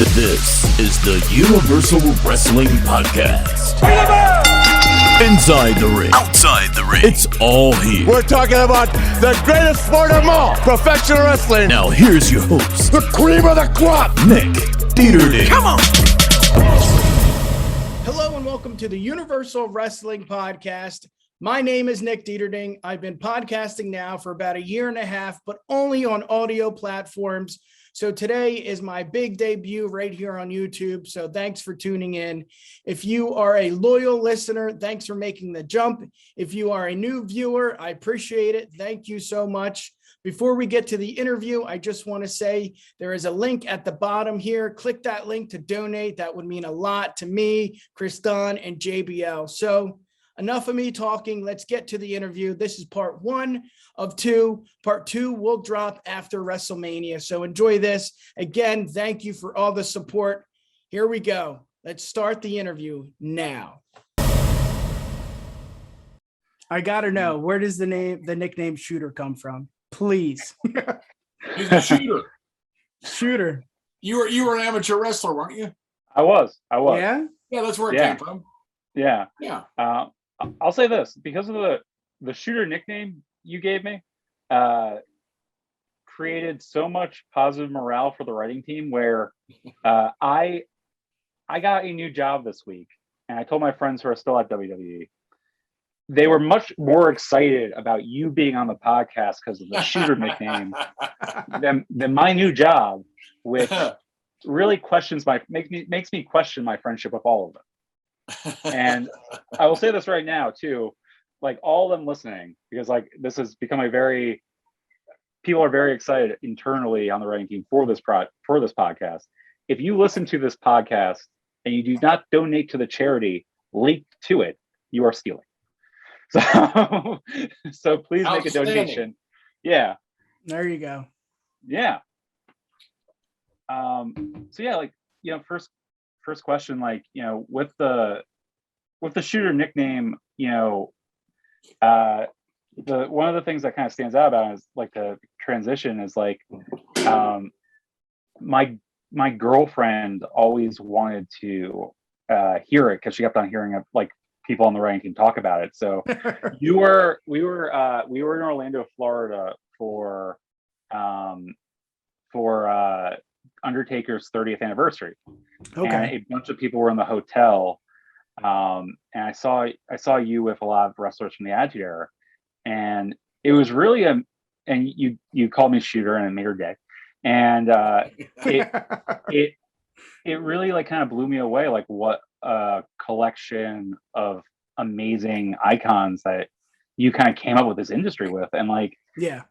This is the Universal Wrestling Podcast. Inside the ring, outside the ring, it's all here. We're talking about the greatest sport of all, professional wrestling. Now here's your host, the cream of the crop, Nick Dieterding. Come on! Hello and welcome to the Universal Wrestling Podcast. My name is Nick Dieterding. I've been podcasting now for about a year and a half, but only on audio platforms. So today is my big debut right here on YouTube. So thanks for tuning in. If you are a loyal listener, thanks for making the jump. If you are a new viewer, I appreciate it. Thank you so much. Before we get to the interview, I just want to say there is a link at the bottom here. Click that link to donate. That would mean a lot to me, Chris Dunn, and JBL. So enough of me talking. Let's get to the interview. This is part 1 of 2. Part 2 will drop after WrestleMania. So enjoy this. Again, thank you for all the support. Here we go. Let's start the interview now. I got to know, where does the nickname Shooter come from? Please. He's a shooter. Shooter. You were an amateur wrestler, weren't you? I was. Yeah? Yeah, that's where it came from. Yeah. Yeah. I'll say this, because of the shooter nickname you gave me, created so much positive morale for the writing team where I got a new job this week, and I told my friends who are still at WWE, they were much more excited about you being on the podcast because of the shooter nickname than my new job, which really makes me question my friendship with all of them. And I will say this right now too, like all of them listening, because like this has become people are very excited internally on the writing team for this podcast. If you listen to this podcast and you do not donate to the charity linked to it, you are stealing. So please make a donation. Yeah. There you go. Yeah. So yeah, like, you know, first question, like, you know, with the shooter nickname, you know, one of the things that kind of stands out about it is like the transition is like, my girlfriend always wanted to hear it because she kept on hearing like people on the writing team talk about it. So we were in Orlando, Florida for Undertaker's 30th anniversary. Okay. And a bunch of people were in the hotel. And I saw you with a lot of wrestlers from the Attitude Era. And it was really and you called me Shooter, and it made her day. And it really like kind of blew me away, like what a collection of amazing icons that you kind of came up with this industry with. And like, yeah,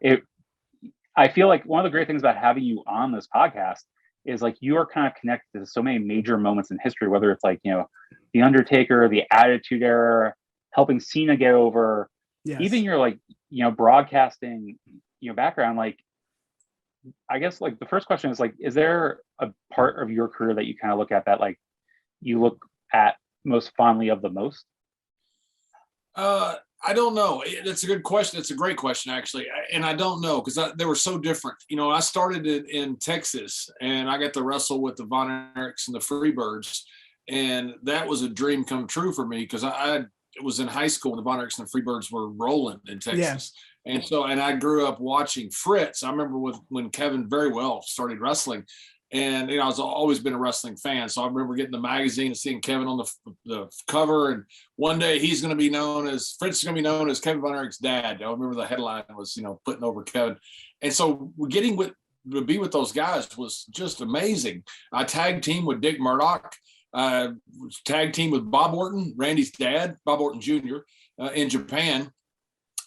I feel like one of the great things about having you on this podcast is like you are kind of connected to so many major moments in history, whether it's like, you know, the Undertaker, the Attitude Era, helping Cena get over, yes, even your like, you know, broadcasting, you know, background. Like, I guess like the first question is like, is there a part of your career that you kind of look at that like you look at most fondly of the most? I don't know. It's a good question. It's a great question, actually. And I don't know, because they were so different. You know, I started it in Texas, and I got to wrestle with the Von Erichs and the Freebirds. And that was a dream come true for me, because I was in high school when the Von Erichs and the Freebirds were rolling in Texas. Yeah. And I grew up watching Fritz. I remember when Kevin very well started wrestling. And, you know, I've always been a wrestling fan. So I remember getting the magazine and seeing Kevin on the cover. And one day Fritz is going to be known as Kevin Von Erich's dad. I remember the headline was, you know, putting over Kevin. And so getting to be with those guys was just amazing. I tag team with Dick Murdoch, tag team with Bob Orton, Randy's dad, Bob Orton Jr. In Japan.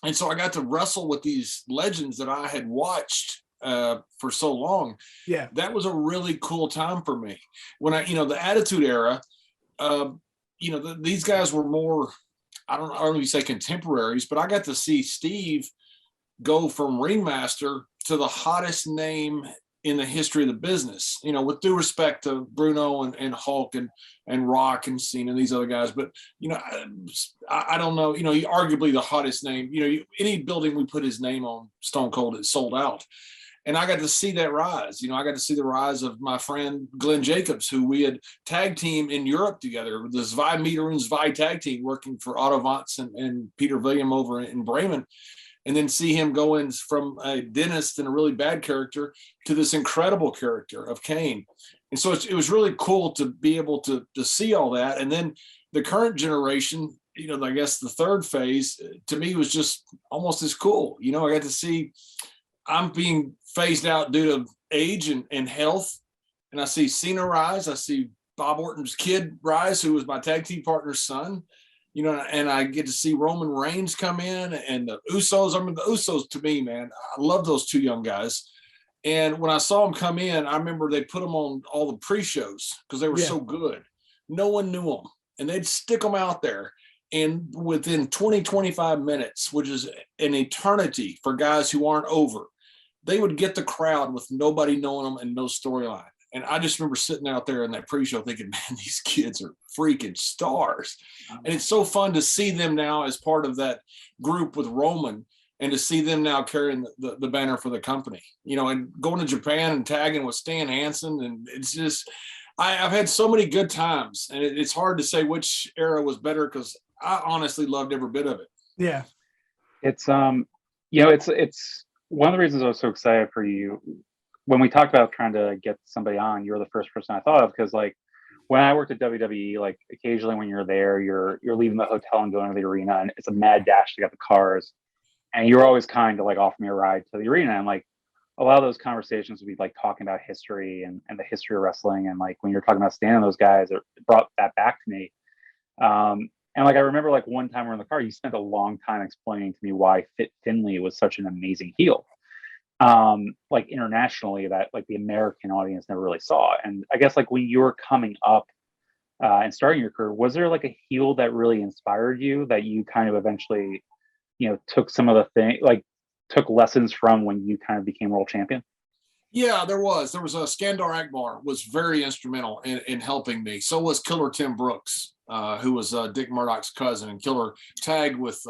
And so I got to wrestle with these legends that I had watched for so long. Yeah, that was a really cool time for me. When the Attitude Era, these guys were more, I don't know if you say contemporaries, but I got to see Steve go from ringmaster to the hottest name in the history of the business, you know, with due respect to Bruno and Hulk and Rock and Cena and these other guys. But, you know, I don't know, you know, arguably the hottest name, you know, any building we put his name on, Stone Cold, it's sold out. And I got to see that rise. I got to see the rise of my friend Glenn Jacobs, who we had tag team in Europe together, the Zwei Meter and Zwei tag team, working for Otto Vance and Peter William over in Bremen. And then see him go in from a dentist and a really bad character to this incredible character of Kane. And so it was really cool to be able to see all that. And then the current generation, I guess the third phase, to me was just almost as cool. I got to see I'm being phased out due to age and health. And I see Cena rise. I see Bob Orton's kid rise, who was my tag team partner's son. And I get to see Roman Reigns come in and the Usos. I mean, the Usos, to me, man, I love those two young guys. And when I saw them come in, I remember they put them on all the pre-shows because they were so good. No one knew them. And they'd stick them out there. And within 20, 25 minutes, which is an eternity for guys who aren't over, they would get the crowd with nobody knowing them and no storyline. And I just remember sitting out there in that pre-show thinking, man, these kids are freaking stars. And it's so fun to see them now as part of that group with Roman and to see them now carrying the banner for the company, and going to Japan and tagging with Stan Hansen. And it's just, I've had so many good times, and it's hard to say which era was better because I honestly loved every bit of it. Yeah. It's, it's one of the reasons I was so excited for you. When we talked about trying to get somebody on, you're the first person I thought of, because like when I worked at WWE, like occasionally when you're there, you're leaving the hotel and going to the arena, and it's a mad dash to get the cars, and you're always kind to like offer me a ride to the arena. And like a lot of those conversations would be like talking about history and the history of wrestling, and like when you're talking about Stan and those guys, it brought that back to me. And like I remember like one time we're in the car, you spent a long time explaining to me why Fit Finlay was such an amazing heel. Like internationally, that like the American audience never really saw. And I guess like when you were coming up and starting your career, was there like a heel that really inspired you that you kind of eventually, took some of the thing, like took lessons from when you kind of became world champion? Yeah, there was a Skandar Akbar was very instrumental in helping me. So was Killer Tim Brooks, who was Dick Murdoch's cousin, and Killer tagged with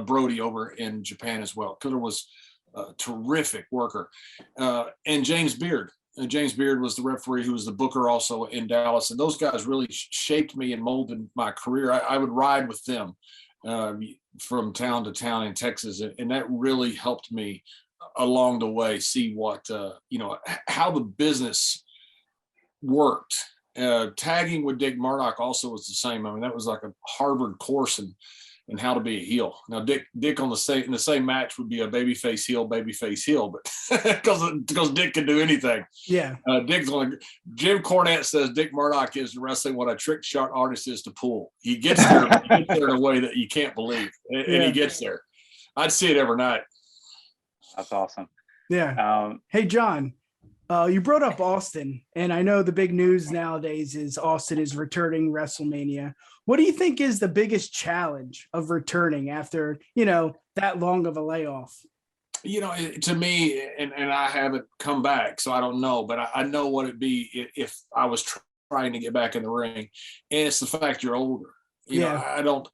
Brody over in Japan as well. Killer was a terrific worker. And James Beard. James Beard was the referee who was the booker also in Dallas. And those guys really shaped me and molded my career. I would ride with them from town to town in Texas. And that really helped me along the way see what, how the business worked. Tagging with Dick Murdoch also was the same. I mean, that was like a Harvard course and how to be a heel. Now, Dick in the same match would be a babyface heel, but because Dick can do anything. Yeah. Jim Cornette says Dick Murdoch is wrestling what a trick shot artist is to pool. He gets there in a way that you can't believe, and he gets there. I'd see it every night. That's awesome. Yeah. Hey, John, you brought up Austin, and I know the big news nowadays is Austin is returning WrestleMania. What do you think is the biggest challenge of returning after, that long of a layoff? To me, and I haven't come back, so I don't know, but I know what it'd be if I was trying to get back in the ring. And it's the fact you're older. I don't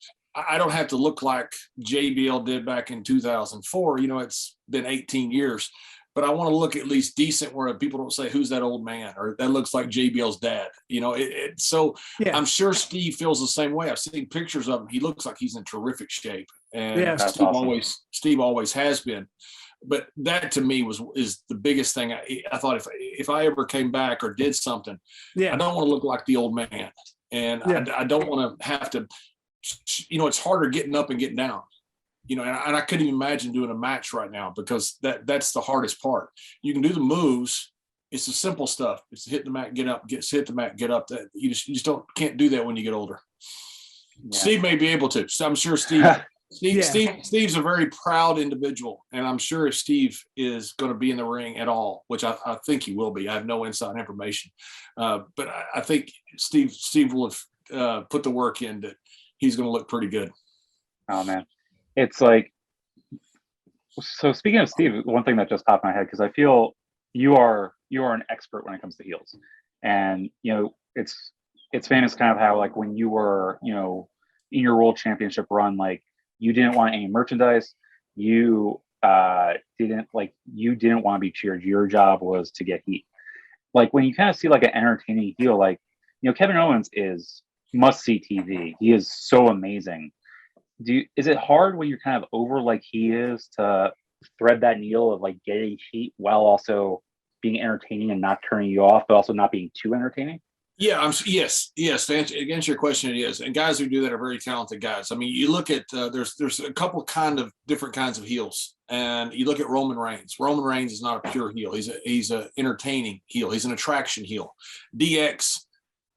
have to look like JBL did back in 2004. It's been 18 years. But I want to look at least decent where people don't say, who's that old man? Or that looks like JBL's dad. I'm sure Steve feels the same way. I've seen pictures of him. He looks like he's in terrific shape. And Steve always has been. But that to me is the biggest thing. I thought if I ever came back or did something, I don't want to look like the old man. And I don't want to have to, it's harder getting up and getting down. And I couldn't even imagine doing a match right now because that's the hardest part. You can do the moves. It's the simple stuff. It's hit the mat, get up, hit the mat, get up. That you just can't do that when you get older. Yeah. Steve may be able to. So I'm sure Steve's a very proud individual. And I'm sure if Steve is going to be in the ring at all, which I think he will be, I have no inside information. But I think Steve will have put the work in that he's going to look pretty good. Oh, man. It's like, so speaking of Steve, one thing that just popped in my head, because I feel you are an expert when it comes to heels. And, it's famous kind of how, like, when you were, in your world championship run, like, you didn't want any merchandise. You you didn't want to be cheered. Your job was to get heat. Like when you kind of see like an entertaining heel, like, Kevin Owens is must see TV. He is so amazing. Is it hard when you're kind of over like he is to thread that needle of like getting heat while also being entertaining and not turning you off, but also not being too entertaining? Yeah, yes. To answer your question, it is. And guys who do that are very talented guys. I mean, you look at there's a couple different kinds of heels, and you look at Roman Reigns. Roman Reigns is not a pure heel. He's a entertaining heel. He's an attraction heel. DX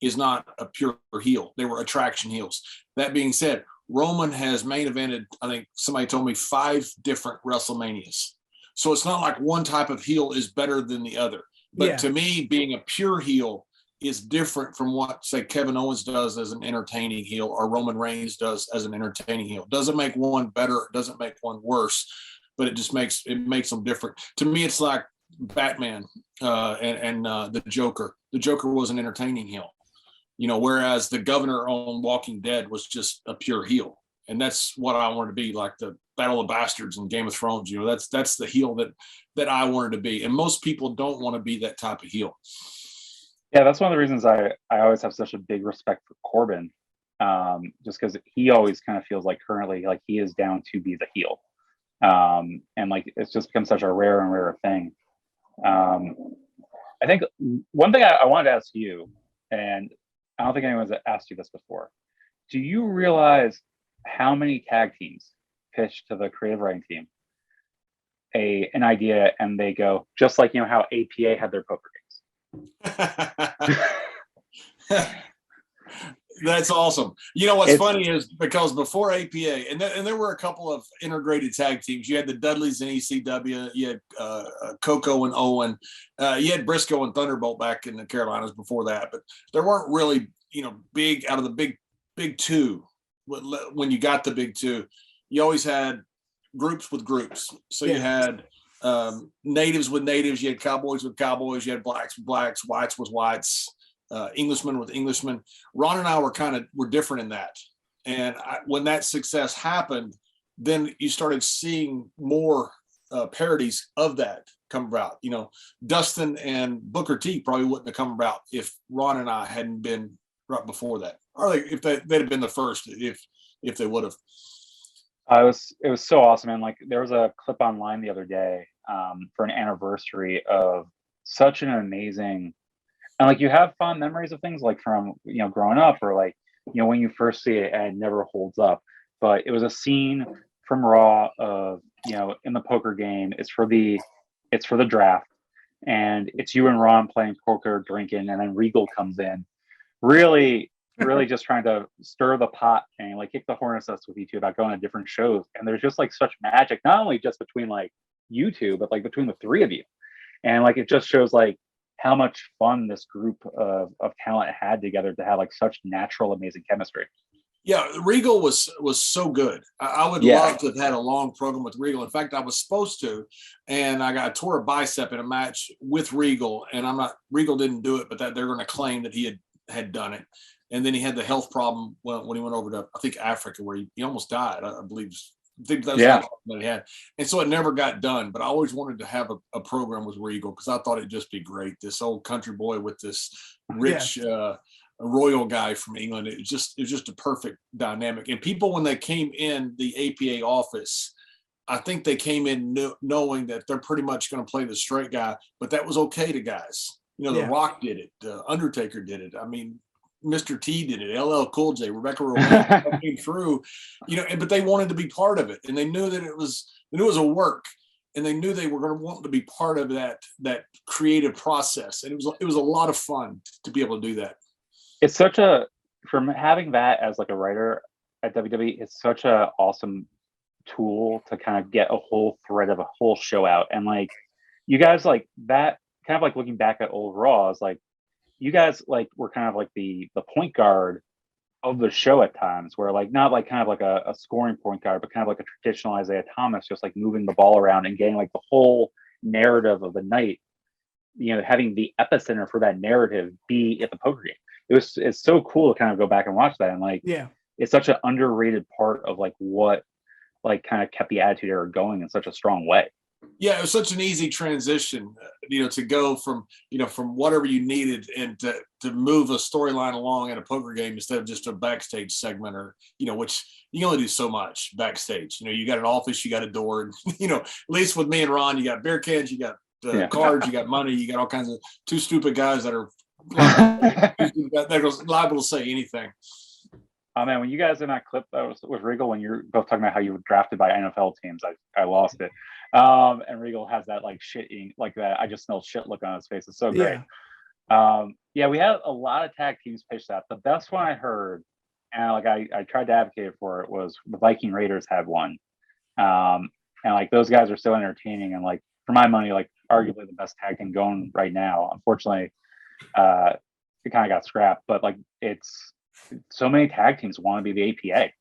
is not a pure heel. They were attraction heels. That being said, Roman has main evented, I think somebody told me, 5 different WrestleManias. So it's not like one type of heel is better than the other. But to me, being a pure heel is different from what, say, Kevin Owens does as an entertaining heel or Roman Reigns does as an entertaining heel. Doesn't make one better, it doesn't make one worse, but it just makes them different. To me, it's like Batman and the Joker. The Joker was an entertaining heel, whereas the governor on Walking Dead was just a pure heel. And that's what I wanted to be, like the Battle of Bastards in Game of Thrones. That's the heel that I wanted to be. And most people don't want to be that type of heel. Yeah, that's one of the reasons I always have such a big respect for Corbin, just because he always kind of feels like currently like he is down to be the heel, and like it's just become such a rare and rarer thing. I think one thing I wanted to ask you, and I don't think anyone's asked you this before. Do you realize how many tag teams pitch to the creative writing team an idea and they go, just like how APA had their poker games? That's awesome. What's funny is because before APA, and there were a couple of integrated tag teams. You had the Dudleys in ECW. You had Coco and Owen. You had Briscoe and Thunderbolt back in the Carolinas before that. But there weren't really, big out of the big two. When you got the big two, you always had groups with groups. So you had natives with natives, you had cowboys with cowboys, you had blacks with blacks, whites with whites, Englishmen with Englishmen. Ron and I were different in that. And when that success happened, then you started seeing more parodies of that come about. Dustin and Booker T probably wouldn't have come about if Ron and I hadn't been right before that, or if they'd have been the first, if they would have. It was so awesome, and like there was a clip online the other day for an anniversary of such an amazing, and like you have fond memories of things like from growing up, or like when you first see it and it never holds up. But it was a scene from Raw of in the poker game. It's for the draft, and it's you and Ron playing poker, drinking, and then Regal comes in, really just trying to stir the pot and like kick the hornet's nest with you two about going to different shows. And there's just like such magic, not only just between like you two, but like between the three of you. And like it just shows like how much fun this group of talent had together to have like such natural, amazing chemistry. Yeah, Regal was so good. I would love to have had a long program with Regal. In fact, I was supposed to, and I tore a bicep in a match with Regal, and Regal didn't do it, but that they're going to claim that he had done it. And then he had the health problem when he went over to, I think, Africa, where he almost died, I believe. I think that was that he had. And so it never got done. But I always wanted to have a program with Regal because I thought it'd just be great. This old country boy with this rich royal guy from England. It was just a perfect dynamic. And people, when they came in the APA office, I think they came in knowing that they're pretty much going to play the straight guy. But that was okay to guys. The Rock did it. Undertaker did it. I mean, Mr. T did it, LL Cool J, Rebecca Romijn came through, but they wanted to be part of it, and they knew that it was a work, and they knew they were going to want to be part of that creative process, and it was a lot of fun to be able to do that. It's from having that as like a writer at WWE, it's such a awesome tool to kind of get a whole thread of a whole show out, and like you guys like that kind of like looking back at old Raw is like. You guys like were kind of like the point guard of the show at times, where like not like kind of like a scoring point guard, but kind of like a traditional Isaiah Thomas, just like moving the ball around and getting like the whole narrative of the night, having the epicenter for that narrative be at the poker game. It's so cool to kind of go back and watch that, and like it's such an underrated part of like what like kind of kept the Attitude Era going in such a strong way. Yeah, it was such an easy transition, to go from whatever you needed and to move a storyline along in a poker game instead of just a backstage segment, or which you can only do so much backstage. You got an office, you got a door, and at least with me and Ron, you got beer cans, you got cards, you got money, you got all kinds of two stupid guys that are liable to say anything. Oh man, when you guys in that clip that was with Regal, when you're both talking about how you were drafted by NFL teams, I lost it. And Regal has that like shitting, like that I just smell shit look on his face. It's so great. Yeah, we had a lot of tag teams pitched out. The best one I heard, and like I tried to advocate for it, was the Viking Raiders had one. And like those guys are so entertaining, and like for my money, like arguably the best tag team going right now. Unfortunately, it kind of got scrapped, but like it's so many tag teams want to be the APA.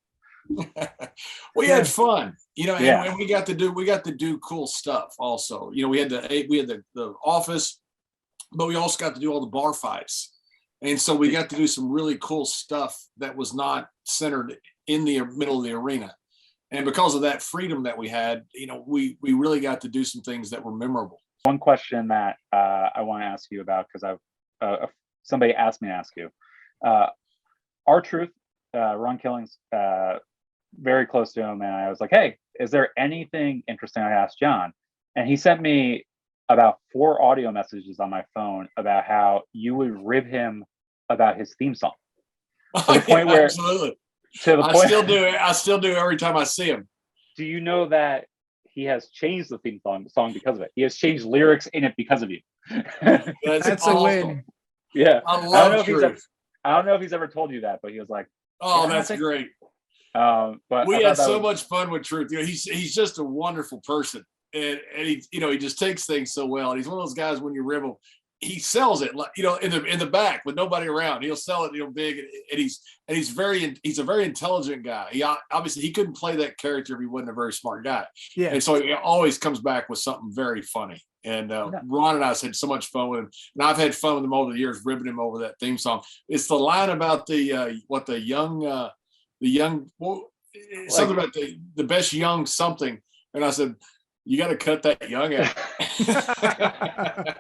We had fun, and we got to do cool stuff also. We had the office, but we also got to do all the bar fights. And so we got to do some really cool stuff that was not centered in the middle of the arena. And because of that freedom that we had, we really got to do some things that were memorable. One question that I want to ask you about, because somebody asked me to ask you, R-Truth, Ron Killings, very close to him, and I was like, hey, is there anything interesting? I asked John, and he sent me about 4 audio messages on my phone about how you would rib him about his theme song. To the point where, absolutely. I still do every time I see him. Do you know that he has changed the theme song because of it? He has changed lyrics in it because of you. That's awesome. A win. Yeah, I love Truth. I don't know if he's ever told you that, but he was like, "Oh, that's great." But we had so much fun with Truth. He's just a wonderful person, and he he just takes things so well. And he's one of those guys, when you rib him, he sells it, like in the back with nobody around. He'll sell it, big, and he's a very intelligent guy. He obviously he couldn't play that character if he wasn't a very smart guy. Yeah, and so he always comes back with something very funny. And Ron and I had so much fun with him, and I've had fun with him over the years, ribbing him over that theme song. It's the line about the something about the best young something, and I said, you got to cut that young out.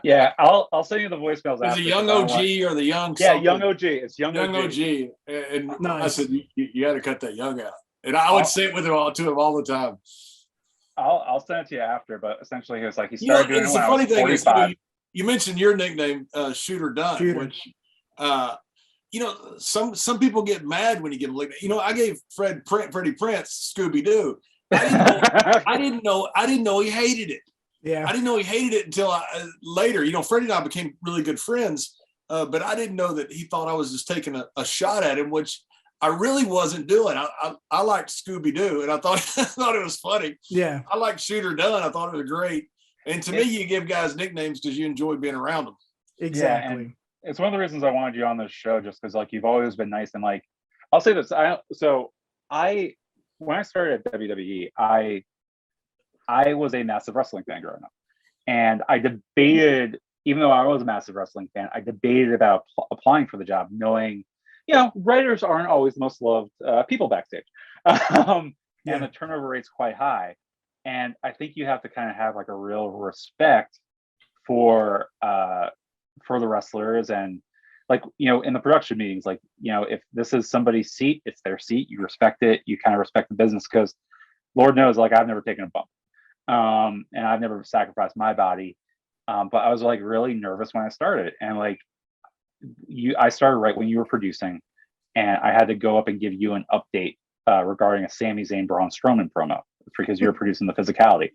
Yeah, I'll send you the voicemails. Is it young OG or the young? Yeah, something? Young OG. It's young OG. And nice. I said, you got to cut that young out, and I would say it with him all the time. I'll send it to you after, but essentially he was like, he started doing it when the funny thing is, you mentioned your nickname, Shooter Dunn, which some people get mad when you give them a nickname. I gave Freddie Prince Scooby Doo. I didn't know he hated it. Yeah, I didn't know he hated it until later. Freddie and I became really good friends, but I didn't know that he thought I was just taking a shot at him, which I really wasn't doing. I liked Scooby Doo, and I thought it was funny. Yeah, I liked Shooter Dunn. I thought it was great. And to me, you give guys nicknames because you enjoy being around them. Exactly. Yeah, it's one of the reasons I wanted you on this show, just because like you've always been nice, and like I'll say this. When I started at WWE, I was a massive wrestling fan growing up, and I debated, even though I was a massive wrestling fan, I debated about applying for the job, knowing, writers aren't always the most loved people backstage, and the turnover rate's quite high. And I think you have to kind of have like a real respect for the wrestlers, and like, in the production meetings, like, if this is somebody's seat, it's their seat, you respect it, you kind of respect the business, because Lord knows, like, I've never taken a bump, and I've never sacrificed my body, but I was like really nervous when I started, and like I started right when you were producing, and I had to go up and give you an update regarding a Sami Zayn Braun Strowman promo, because you're producing the physicality,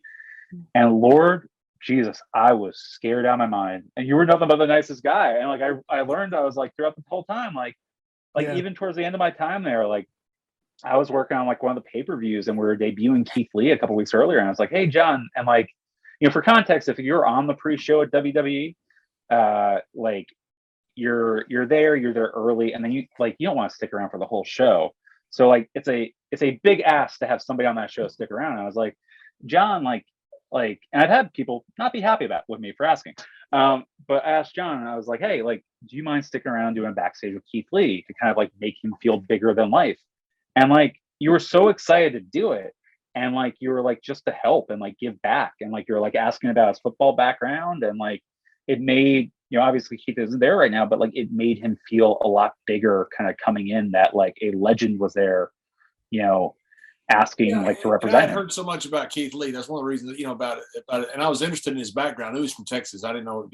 and Lord Jesus, I was scared out of my mind, and you were nothing but the nicest guy. And like I learned, I was like throughout the whole time, like even towards the end of my time there, like I was working on like one of the pay-per-views, and we were debuting Keith Lee a couple weeks earlier, and I was like, hey John, and like, for context, if you're on the pre-show at WWE, like you're there early, and then you don't want to stick around for the whole show. So like it's a big ask to have somebody on that show stick around. And I was like, John, like, and I've had people not be happy with me for asking, but I asked John, and I was like, hey, like, do you mind sticking around doing backstage with Keith Lee to kind of like make him feel bigger than life? And like, you were so excited to do it, and like you were like just to help and like give back, and like you're like asking about his football background, and like it made, obviously Keith isn't there right now, but like it made him feel a lot bigger kind of coming in, that like a legend was there, asking like to represent I him. heard so much about Keith Lee. That's one of the reasons that, about it. And I was interested in his background. He was from Texas. I didn't know,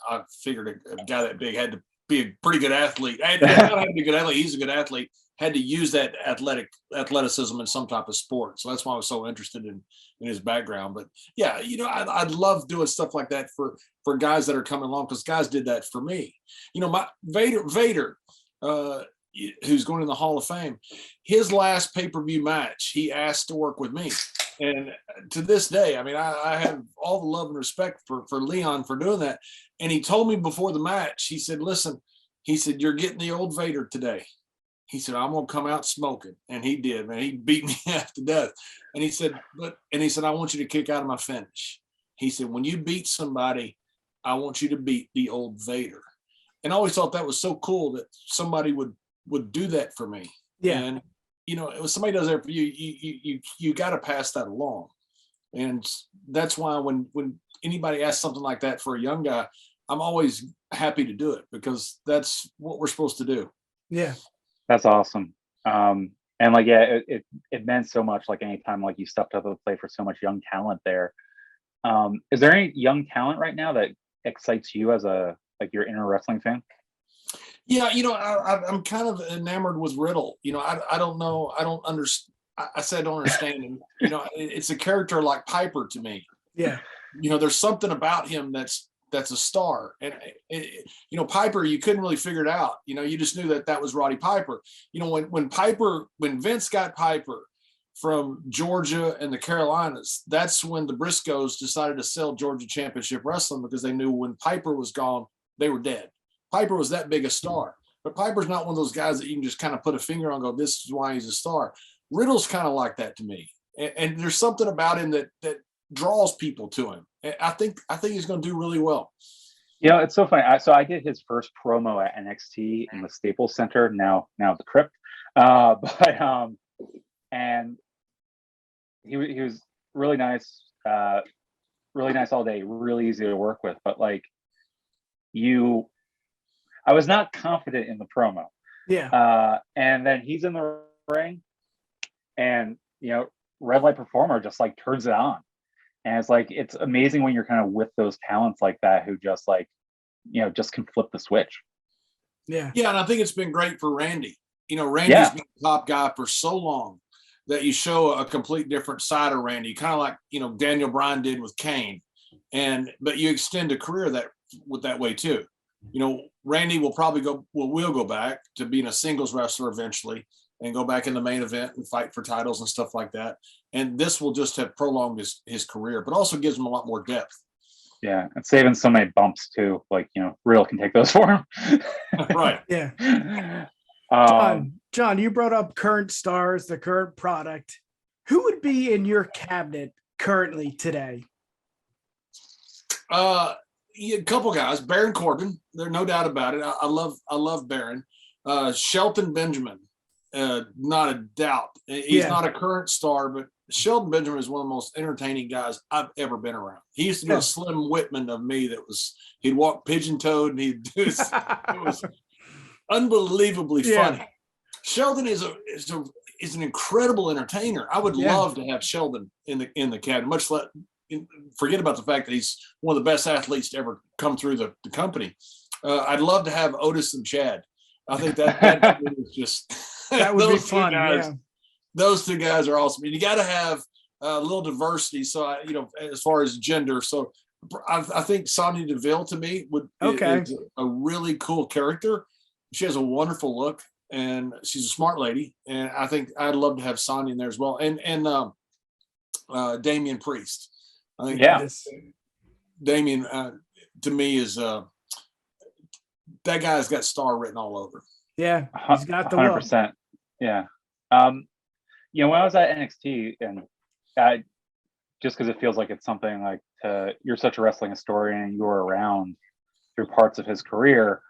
I figured a guy that big had to be a pretty good athlete. Had to be a good athlete. He's a good athlete. Had to use that athleticism in some type of sport. So that's why I was so interested in his background. But yeah, I'd love doing stuff like that for guys that are coming along, because guys did that for me. My Vader, who's going in the Hall of Fame, his last pay-per-view match, he asked to work with me. And to this day, I mean, I have all the love and respect for Leon for doing that. And he told me before the match, he said, listen, he said, you're getting the old Vader today. He said, I'm going to come out smoking. And he did, man. He beat me half to death. And he said, I want you to kick out of my finish. He said, when you beat somebody, I want you to beat the old Vader. And I always thought that was so cool that somebody would do that for me. Yeah. And, if somebody does that for you, you got to pass that along. And that's why when anybody asks something like that for a young guy, I'm always happy to do it, because that's what we're supposed to do. Yeah. That's awesome. And like, yeah, it meant so much. Like anytime like you stepped up to the plate for so much young talent there. Is there any young talent right now that excites you as your inner wrestling fan? Yeah, I'm kind of enamored with Riddle. I don't know. I don't understand. I said I don't understand him. It's a character like Piper to me. Yeah. There's something about him that's a star. And, Piper, you couldn't really figure it out. You just knew that was Roddy Piper. When Vince got Piper from Georgia and the Carolinas, that's when the Briscoes decided to sell Georgia Championship Wrestling, because they knew when Piper was gone, they were dead. Piper was that big a star. But Piper's not one of those guys that you can just kind of put a finger on and go, this is why he's a star. Riddle's kind of like that to me. And there's something about him that draws people to him. I think he's going to do really well. It's so funny. I did his first promo at NXT in the Staples Center, now the Crypt. And he was really nice all day, really easy to work with. But like I was not confident in the promo. Yeah. And then he's in the ring, and Red Light Performer just like turns it on. And it's like, it's amazing when you're kind of with those talents like that, who just like, just can flip the switch. Yeah. Yeah. And I think it's been great for Randy. Randy's been the top guy for so long that you show a complete different side of Randy, kind of like, Daniel Bryan did with Kane. But you extend a career that way too. Randy will probably will go back to being a singles wrestler eventually, and go back in the main event and fight for titles and stuff like that. And this will just have prolonged his career, but also gives him a lot more depth. Yeah, and saving so many bumps too. Like, Riddle can take those for him. Right. Yeah. John, you brought up current stars, the current product. Who would be in your cabinet currently today? A couple guys. Baron Corbin. There's no doubt about it. I love Baron. Shelton Benjamin. Not a doubt. He's not a current star, but Shelton Benjamin is one of the most entertaining guys I've ever been around. He used to be a Slim Whitman of me. He'd walk pigeon-toed, and he'd do this. It was unbelievably funny. Sheldon is an incredible entertainer. I would love to have Sheldon in the cabinet. Much less, forget about the fact that he's one of the best athletes to ever come through the company. I'd love to have Otis and Chad. I think that is just that would be fun. Those two guys are awesome. You got to have a little diversity. So as far as gender, so I think Sonya Deville to me is a really cool character. She has a wonderful look, and she's a smart lady. And I think I'd love to have Sonya in there as well. And Damian Priest. I think Damian to me is that guy's got star written all over. Yeah, he's got the 100%. Yeah. When I was at NXT, and just because it feels like it's something like you're such a wrestling historian and you were around through parts of his career,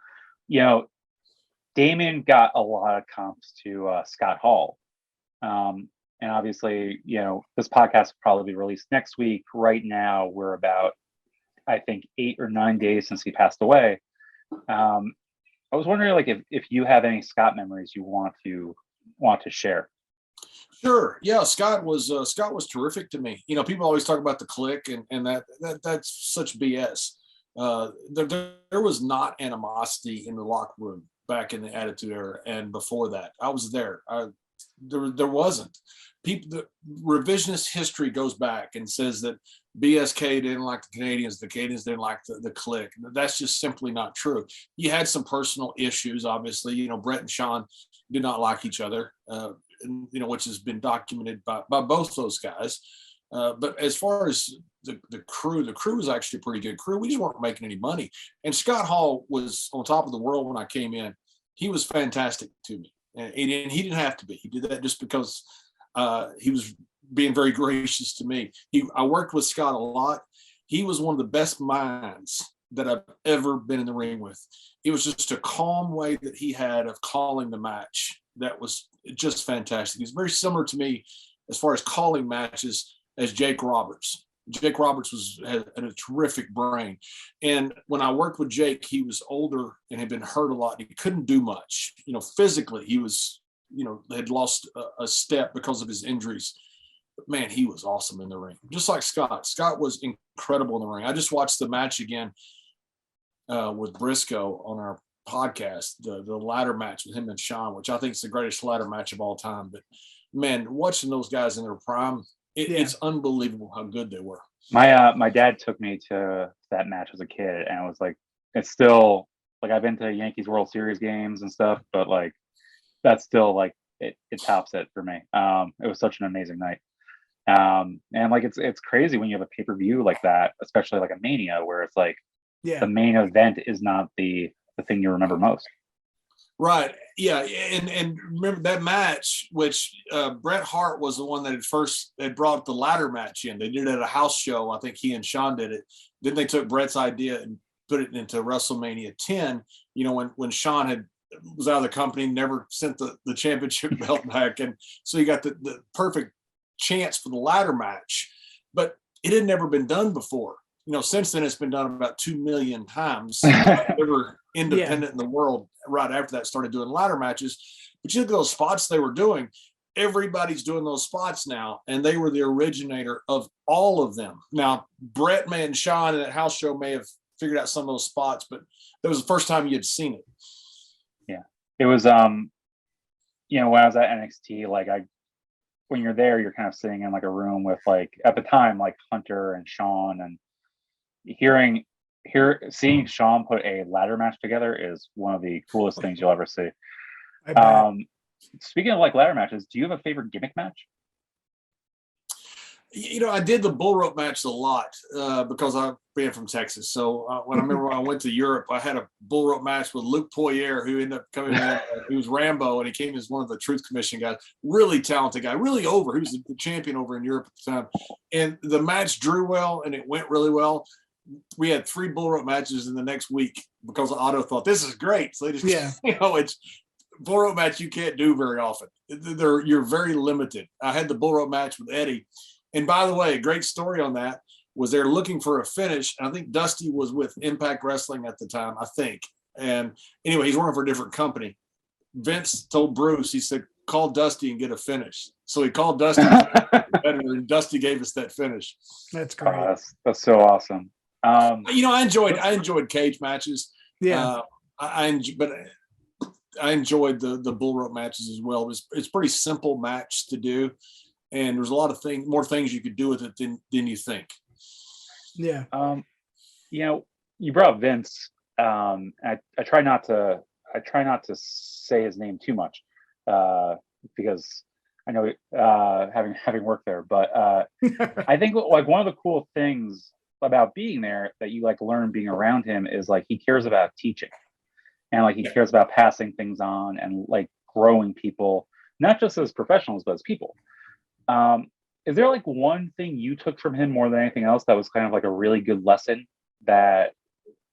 Damien got a lot of comps to Scott Hall. And And obviously, this podcast will probably be released next week. Right now, we're about, I think, 8 or 9 days since he passed away. I was wondering, like, if you have any Scott memories you want to share. Sure. Yeah, Scott was terrific to me. People always talk about the clique, and that's such BS. There was not animosity in the locker room back in the Attitude Era, and before that, I was there. There wasn't. The revisionist history goes back and says that BSK didn't like the Canadians didn't like the clique. That's just simply not true. You had some personal issues, obviously. Brett and Sean did not like each other, which has been documented by both those guys. But as far as the crew was actually a pretty good crew. We just weren't making any money. And Scott Hall was on top of the world when I came in. He was fantastic to me. And he didn't have to be. He did that just because he was being very gracious to me. I worked with Scott a lot. He was one of the best minds that I've ever been in the ring with. It was just a calm way that he had of calling the match. That was just fantastic. He's very similar to me as far as calling matches as Jake Roberts. Jake Roberts had a terrific brain. And when I worked with Jake, he was older and had been hurt a lot. He couldn't do much. Physically, he was, had lost a step because of his injuries. But man, he was awesome in the ring. Just like Scott. Scott was incredible in the ring. I just watched the match again with Briscoe on our podcast, the ladder match with him and Sean, which I think is the greatest ladder match of all time. But man, watching those guys in their prime, it's unbelievable how good they were. My dad took me to that match as a kid, and it was like, it's still like, I've been to Yankees World Series games and stuff, but like that's still like it tops it for me. It was such an amazing night. And like it's crazy when you have a pay-per-view like that, especially like a Mania, where it's like the main event is not the thing you remember most. Right. Yeah. And remember that match, which Bret Hart was the one that had brought the ladder match in. They did it at a house show. I think he and Sean did it. Then they took Bret's idea and put it into WrestleMania 10, when Sean was out of the company, never sent the championship belt back. And so you got the perfect chance for the ladder match, but it had never been done before. Since then it's been done about 2 million times. They were independent in the world right after that started doing ladder matches. But you look at those spots they were doing, everybody's doing those spots now, and they were the originator of all of them. Now, Brett and Sean at that house show may have figured out some of those spots, but that was the first time you had seen it. Yeah. It was when I was at NXT, like when you're there, you're kind of sitting in like a room with like, at the time, like Hunter and Sean, and seeing Sean put a ladder match together is one of the coolest things you'll ever see. Speaking of like ladder matches, do you have a favorite gimmick match? I did the bull rope match a lot because I've been from Texas. So when I went to Europe, I had a bull rope match with Luke Poirier, who ended up coming in. He was Rambo, and he came as one of the Truth Commission guys. Really talented guy, really over. He was the champion over in Europe at the time. And the match drew well, and it went really well. We had 3 bull rope matches in the next week because Otto thought this is great. So they just, it's bull rope match you can't do very often. You're very limited. I had the bull rope match with Eddie. And by the way, a great story on that was they're looking for a finish. And I think Dusty was with Impact Wrestling at the time, I think. And anyway, he's working for a different company. Vince told Bruce, he said, call Dusty and get a finish. So he called Dusty and Dusty gave us that finish. That's great. That's so awesome. I enjoyed cage matches. Yeah. I enjoyed the bull rope matches as well. It's pretty simple match to do, and there's a lot of more things you could do with it than you think. Yeah. You brought up Vince. I try not to say his name too much because I know having worked there, but I think like one of the cool things about being there that you like learn being around him is like he cares about teaching, and like he cares about passing things on and like growing people, not just as professionals but as people. Is there like one thing you took from him more than anything else that was kind of like a really good lesson that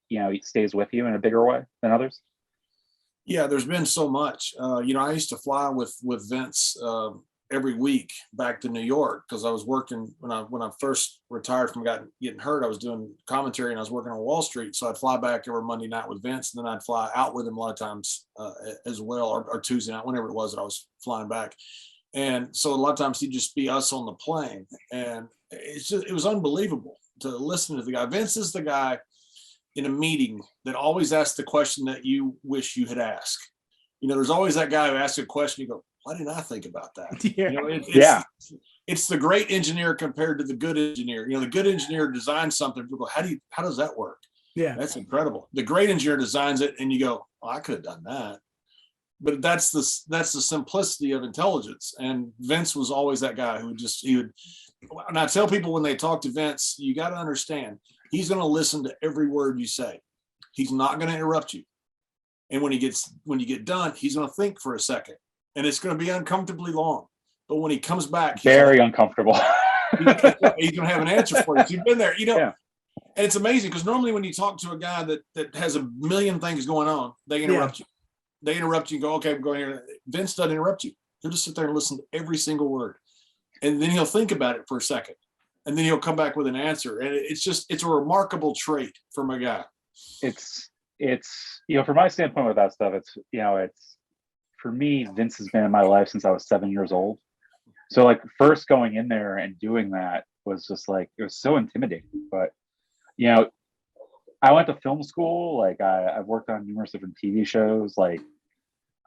it stays with you in a bigger way than others? Yeah, there's been so much. I used to fly with Vince every week back to New York because I was working when I first retired from getting hurt. I was doing commentary and I was working on Wall Street, so I'd fly back every Monday night with Vince, and then I'd fly out with him a lot of times as well, or Tuesday night, whenever it was that I was flying back. And so a lot of times he'd just be us on the plane, and it was unbelievable to listen to the guy. Vince is the guy in a meeting that always asks the question that you wish you had asked. There's always that guy who asks a question, you go, why didn't I think about that? Yeah. It's the great engineer compared to the good engineer. The good engineer designs something. People go, how does that work? Yeah. That's incredible. The great engineer designs it and you go, I could have done that. But that's the simplicity of intelligence. And Vince was always that guy who would, and I tell people when they talk to Vince, you got to understand, he's going to listen to every word you say. He's not going to interrupt you. And when you get done, he's going to think for a second, and it's going to be uncomfortably long. But when he comes back, very uncomfortable. He's going to have an answer for you. You've been there, Yeah. And it's amazing because normally when you talk to a guy that has a million things going on, they interrupt you. They interrupt you and go, okay, I'm going here. Vince doesn't interrupt you. He'll just sit there and listen to every single word. And then he'll think about it for a second. And then he'll come back with an answer. And it's a remarkable trait from a guy. It's from my standpoint with that stuff, it's for me, Vince has been in my life since I was 7 years old. So like first going in there and doing that was just like, it was so intimidating. But, I went to film school. Like I've worked on numerous different TV shows. Like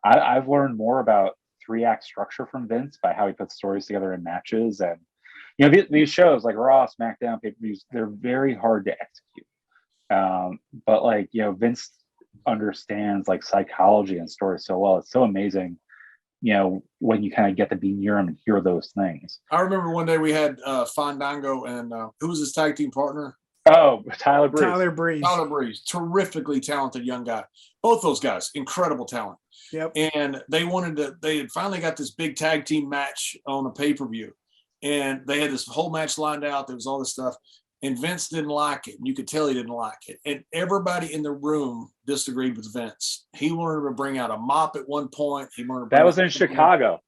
I've learned more about 3-act structure from Vince by how he puts stories together in matches. And, these shows like Raw, SmackDown, pay-per-views, they're very hard to execute. But like, Vince understands like psychology and story so well. It's so amazing, when you kind of get to be near him and hear those things. I remember one day we had Fandango and who was his tag team partner? Oh, Tyler Breeze. Tyler Breeze. Terrifically talented young guy. Both those guys, incredible talent. Yep. And they had finally got this big tag team match on a pay-per-view. And they had this whole match lined out. There was all this stuff. And Vince didn't like it. And you could tell he didn't like it. And everybody in the room disagreed with Vince. He wanted to bring out a mop at one point. That was in Chicago.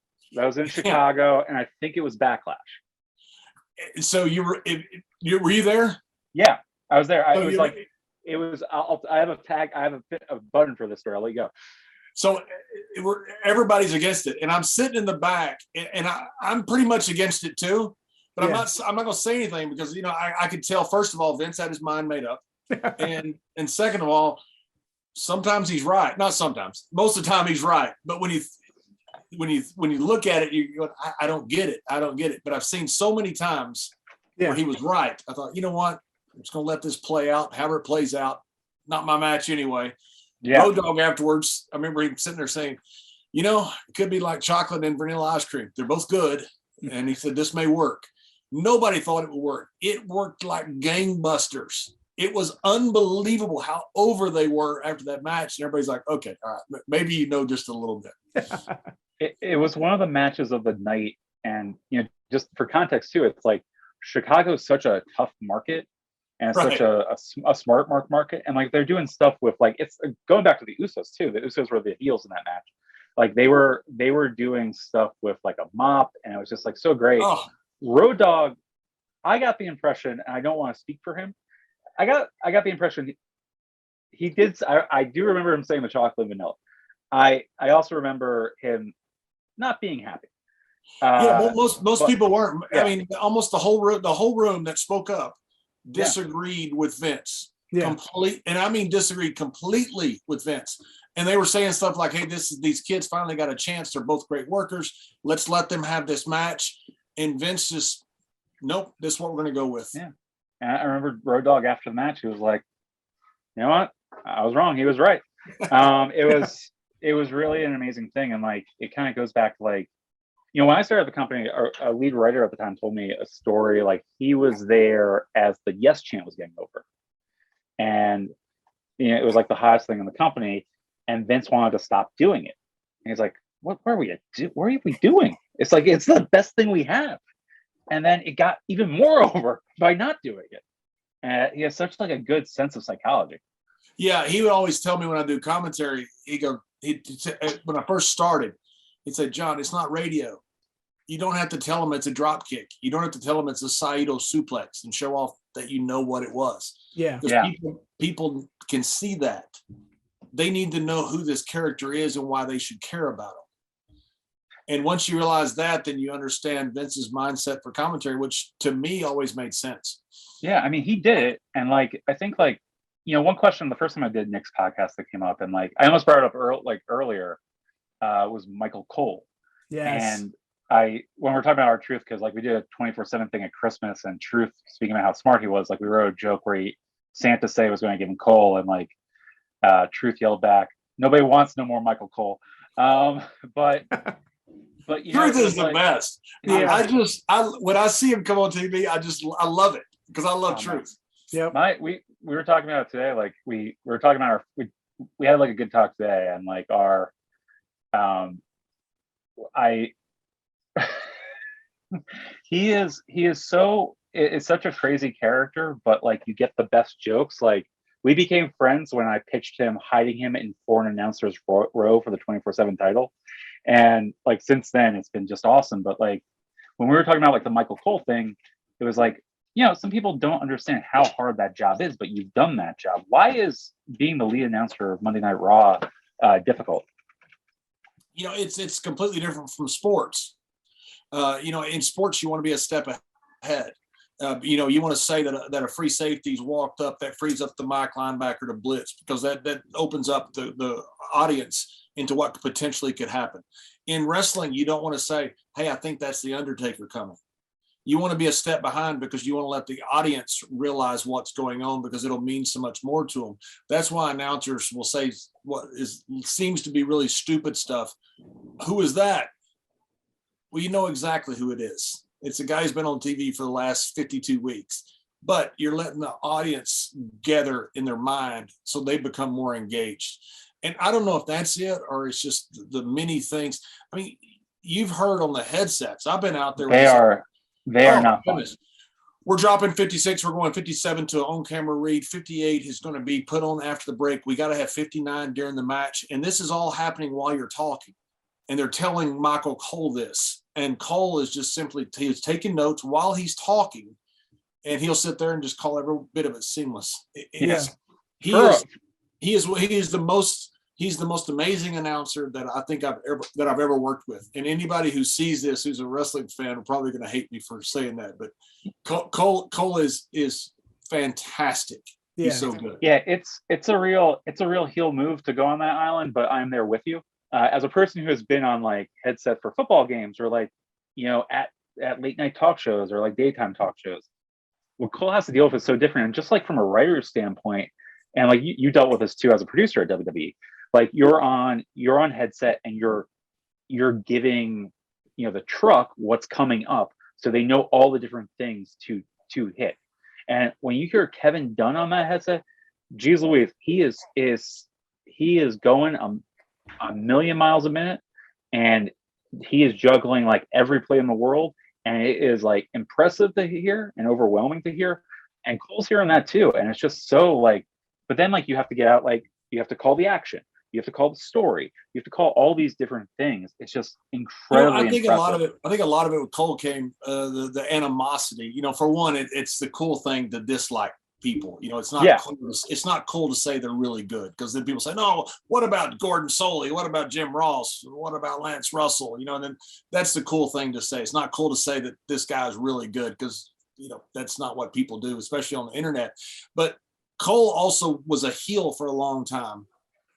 Chicago. And I think it was Backlash. So were you there? Yeah, I was there. I have a button for this story. I'll let you go. So everybody's against it, and I'm sitting in the back, and I'm pretty much against it too. But I'm not going to say anything because I could tell. First of all, Vince had his mind made up, and second of all, sometimes he's right. Not sometimes. Most of the time he's right. But when you look at it, you go, I don't get it. I don't get it. But I've seen so many times where he was right. I thought, you know what? I'm just going to let this play out. However it plays out. Not my match anyway. Yeah. Road Dogg afterwards, I remember him sitting there saying, it could be like chocolate and vanilla ice cream. They're both good. And he said, this may work. Nobody thought it would work. It worked like gangbusters. It was unbelievable how over they were after that match. And everybody's like, okay, all right, maybe just a little bit. It was one of the matches of the night. And, just for context too, it's like Chicago is such a tough market. And it's such a smart market. And like, they're doing stuff with like, it's going back to the Usos too. The Usos were the heels in that match. Like they were doing stuff with like a mop, and it was just like so great. Oh. Road Dogg, I got the impression, and I don't want to speak for him. I got the impression he did. I do remember him saying the chocolate and vanilla. I also remember him not being happy. Most people weren't. Yeah. I mean, almost the whole room that spoke up disagreed with Vince. Yeah. Disagreed completely with Vince. And they were saying stuff like, hey, these kids finally got a chance. They're both great workers. Let's let them have this match. And Vince just, nope, this is what we're going to go with. Yeah. And I remember Road Dogg after the match, he was like, you know what? I was wrong. He was right. It was really an amazing thing. And like, it kind of goes back to like, when I started the company, a lead writer at the time told me a story, like he was there as the Yes chant was getting over. And, it was like the hottest thing in the company. And Vince wanted to stop doing it. And he's like, what are we doing? It's like, it's the best thing we have. And then it got even more over by not doing it. And he has such like a good sense of psychology. Yeah. He would always tell me when I do commentary, when I first started, he'd say, John, it's not radio. You don't have to tell them it's a drop kick. You don't have to tell them it's a Saito suplex and show off that you know what it was. Yeah. Because people can see that. They need to know who this character is and why they should care about him. And once you realize that, then you understand Vince's mindset for commentary, which to me always made sense. Yeah, I mean, he did it. And like, I think like, one question the first time I did Nick's podcast that came up, and like I almost brought it up earlier, was Michael Cole. Yes. And when we're talking about our Truth, because like we did a 24/7 thing at Christmas, and Truth, speaking about how smart he was, like we wrote a joke where Santa say was going to give him Cole, and like Truth yelled back, "Nobody wants no more Michael Cole." But Truth is the best. Yeah. When I see him come on TV, I love it because I love Truth. Yep. We were talking about it today. Like we were talking about we had like a good talk today, and like our he is it's such a crazy character, but like you get the best jokes. Like we became friends when I pitched him hiding him in foreign announcers row for the 24/7 title, and like since then it's been just awesome. But like when we were talking about like the Michael Cole thing, it was like, some people don't understand how hard that job is, but you've done that job. Why is being the lead announcer of Monday Night Raw difficult? It's completely different from sports. In sports, you want to be a step ahead. You want to say that a free safety's walked up, that frees up the Mike linebacker to blitz, because that opens up the audience into what potentially could happen. In wrestling, you don't want to say, hey, I think that's the Undertaker coming. You want to be a step behind because you want to let the audience realize what's going on, because it'll mean so much more to them. That's why announcers will say what seems to be really stupid stuff. Who is that? Well, you know exactly who it is. It's a guy who's been on TV for the last 52 weeks, but you're letting the audience gather in their mind so they become more engaged. And I don't know if that's it or it's just the many things. I mean, you've heard on the headsets. I've been out there. They are not fun. We're dropping 56. We're going 57 to an on-camera read. 58 is going to be put on after the break. We got to have 59 during the match. And this is all happening while you're talking. And they're telling Michael Cole this. And Cole is just he's taking notes while he's talking. And he'll sit there and just call every bit of it seamless. He is the most amazing announcer that I think I've ever worked with. And anybody who sees this, who's a wrestling fan, are probably going to hate me for saying that. But Cole is fantastic. Yeah. He's so good. Yeah, it's a real heel move to go on that island. But I'm there with you. As a person who has been on like headset for football games, or like at late night talk shows, or like daytime talk shows, what Cole has to deal with is so different. And just like from a writer's standpoint, and like you dealt with this too as a producer at WWE. Like you're on headset and you're giving the truck what's coming up, so they know all the different things to hit. And when you hear Kevin Dunn on that headset, geez Louise, he is going a million miles a minute, and he is juggling like every play in the world, and it is like impressive to hear and overwhelming to hear. And Cole's hearing that too, and it's just so like. But then like you have to get out, like you have to call the action. You have to call the story. You have to call all these different things. It's just incredibly impressive. I think a lot of it with Cole came the animosity. For one, it's the cool thing to dislike people. It's not cool. It's not cool to say they're really good, because then people say, no, what about Gordon Soley? What about Jim Ross? What about Lance Russell? And then that's the cool thing to say. It's not cool to say that this guy's really good, because that's not what people do, especially on the internet. But Cole also was a heel for a long time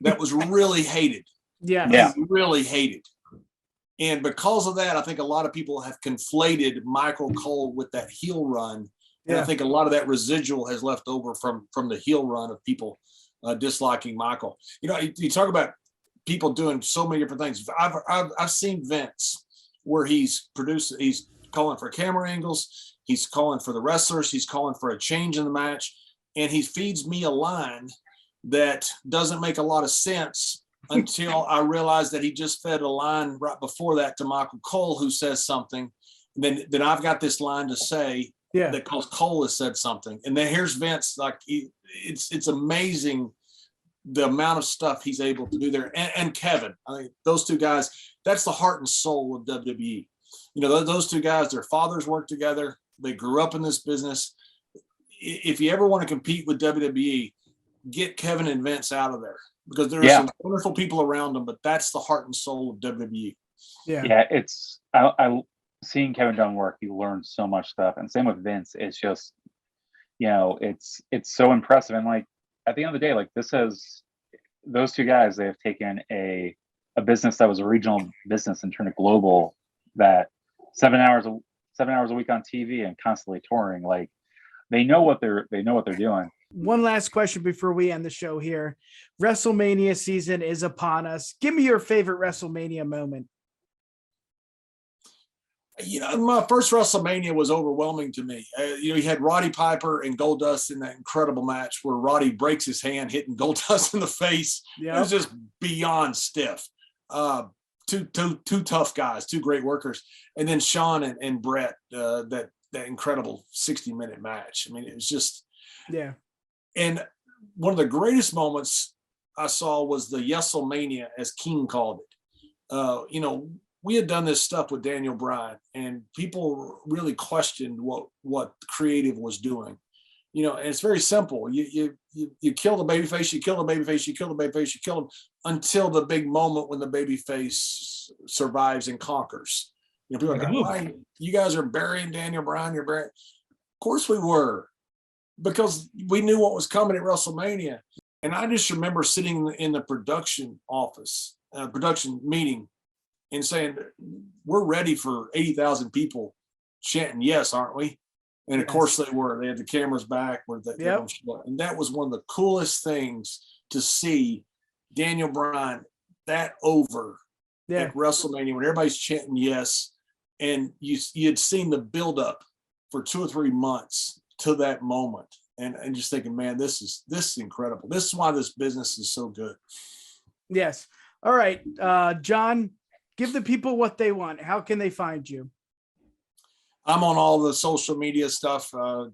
that was really hated. Yeah. Really hated. And because of that, I think a lot of people have conflated Michael Cole with that heel run. And I think a lot of that residual has left over from the heel run of people disliking Michael. You talk about people doing so many different things. I've seen Vince where he's calling for camera angles. He's calling for the wrestlers. He's calling for a change in the match. And he feeds me a line that doesn't make a lot of sense until I realize that he just fed a line right before that to Michael Cole, who says something. And then I've got this line to say that Cole has said something. And then here's Vince. Like it's amazing the amount of stuff he's able to do there. And Kevin, I mean, those two guys, that's the heart and soul of WWE. You know, those two guys, their fathers worked together. They grew up in this business. If you ever want to compete with WWE, get Kevin and Vince out of there, because there are some wonderful people around them, but that's the heart and soul of WWE. Yeah. It's I seeing Kevin Dunn work, you learn so much stuff, and same with Vince. It's just, you know, it's so impressive. And like at the end of the day, like those two guys, they have taken a business that was a regional business and turned it global. That 7 hours a week on TV and constantly touring, like they know what they're doing. One last question before we end the show here. WrestleMania season is upon us. Give me your favorite WrestleMania moment. You know, my first WrestleMania was overwhelming to me. You know, you had Roddy Piper and Goldust in that incredible match where Roddy breaks his hand hitting Goldust in the face. Yep. It was just beyond stiff. Two tough guys, two great workers. And then Shawn and Brett, that incredible 60-minute match. I mean, it was just, yeah. And one of the greatest moments I saw was the WrestleMania, as King called it. You know, we had done this stuff with Daniel Bryan, and people really questioned what creative was doing. You know, and it's very simple. You kill the babyface, you kill the babyface, you kill the babyface, you kill him until the big moment when the babyface survives and conquers. You know, people are like, why you guys are burying Daniel Bryan? You're burying. Of course we were, because we knew what was coming at WrestleMania. And I just remember sitting in the production office, production meeting, and saying, we're ready for 80,000 people chanting yes, aren't we? And of course they were. They had the cameras back. And that was one of the coolest things to see Daniel Bryan that over at WrestleMania when everybody's chanting yes. And you had seen the buildup for 2 or 3 months to that moment. And just thinking, man, this is incredible. This is why this business is so good. Yes. All right. John, give the people what they want. How can they find you? I'm on all the social media stuff. I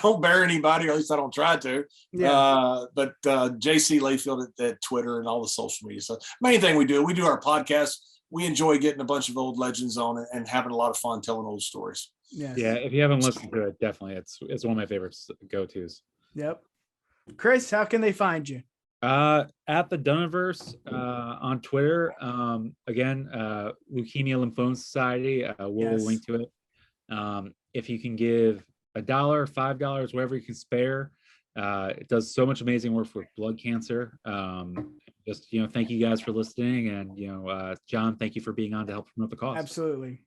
don't bear anybody, or at least I don't try to. Yeah. But JC Layfield at Twitter and all the social media stuff. Main thing we do our podcast. We enjoy getting a bunch of old legends on it and having a lot of fun telling old stories. Yes. Yeah, if you haven't listened to it, definitely it's one of my favorite go-tos. Yep. Chris, how can they find you? At the Dunniverse on Twitter. Again, Leukemia Lymphoma Society. We'll link to it. If you can give $1, $5, whatever you can spare, it does so much amazing work with blood cancer. Just, thank you guys for listening, and John, thank you for being on to help promote the cause. Absolutely.